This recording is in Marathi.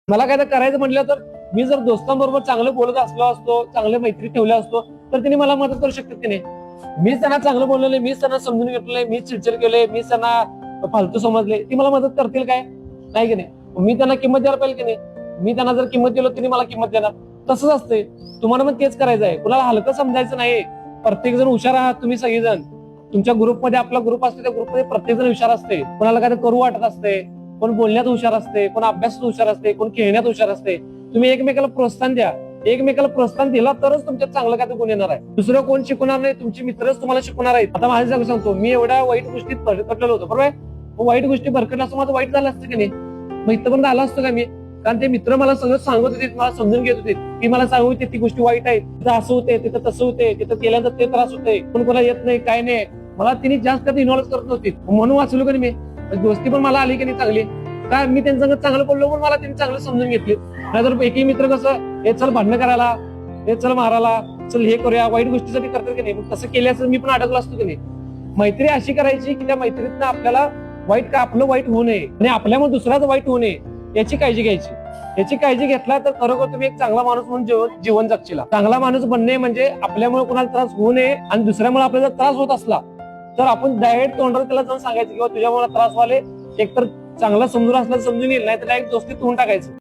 मला काय तर करायचं म्हटलं तर मी जर दोस्तांबरोबर चांगलं बोलत असलो असतो, चांगले मैत्री ठेवल्या असतो तर तिने मला मदत करू शकतात की नाही. मीच त्यांना चांगलं बोललेलं, मीच त्यांना समजून घेतलंय, मीच चिडचिड केले, मीच त्यांना फालतू समजले, ती मला मदत करतील काय? नाही की नाही. मी त्यांना किंमत द्यायला पाहिजे की नाही. मी त्यांना जर किंमत दिलो तिने मला किंमत देणार. तसंच असते. तुम्हाला मग तेच करायचं आहे. कुणाला हलकं समजायचं नाही. प्रत्येक जण हुशार आहात तुम्ही सगळेजण. तुमच्या ग्रुपमध्ये आपला ग्रुप असतो, त्या ग्रुपमध्ये प्रत्येक जण हुशार असते. कोणाला काय करू वाटत असते, कोण बोलण्यात हुशार असते, कोण अभ्यासात हुशार असते, कोण खेळण्यात हुशार असते. तुम्ही एकमेकाला प्रोत्साहन द्या. एकमेकाला प्रोत्साहन दिला तरच तुमच्यात चांगलं काय गुण येणार आहे. दुसरं कोण शिकवणार नाही, तुमची मित्रच तुम्हाला शिकवणार आहेत. आता माझ्या जागा सांगतो, मी एवढ्या वाईट गोष्टीत भरकटलेलो होतो बरोबर. वाईट गोष्टी भरकटला असं माझं वाईट झालं असतं की नाही. मग इथपर्यंत आला असतो का मी. कारण ते मित्र मला सगळं सांगत होते, मला समजून घेत होते. ती मला सांगू होती ती गोष्टी वाईट आहेत, तिथं असं होते, तिथं तसं होते, तिथं केल्यानंतर ते त्रास होते, कोण कोणाला येत नाही काय नाही. मला तिने जास्त कधी इन्व्हॉल्व करत नव्हती, म्हणून वाचलो का मी. दोस्ती पण मला आली की नाही चांगली. काय मी त्यांचं चांगलं बोललो पण मला त्यांनी चांगलं समजून घेतली. नाहीतर एकही मित्र कसं हे चल भांडणं करायला, हे चल मारायला, चल हे करूया, वाईट गोष्टीसाठी करतात की नाही. मग तसं केल्याचं मी पण अडकलो असतो की नाही. मैत्री अशी करायची की त्या मैत्रीतनं आपल्याला वाईट का आपलं वाईट होऊ नये आणि आपल्यामुळे दुसऱ्याच वाईट होऊ नये याची काळजी घ्यायची. याची काळजी घेतला तर खरोखर तुम्ही एक चांगला माणूस म्हणून जीवन जगशील. चांगला माणूस बनणे म्हणजे आपल्यामुळे कोणाला त्रास होऊ नये आणि दुसऱ्यामुळे आपल्याला त्रास होत असला तर आपण डायरेक्ट तोंडावर त्याला जाऊन सांगायचं किंवा तुझ्यामुळे त्रास व्हाले. एकतर चांगला समजून असला समजून येईल, नाही तर डायरेक्ट दोस्तीत होऊन टाकायचं.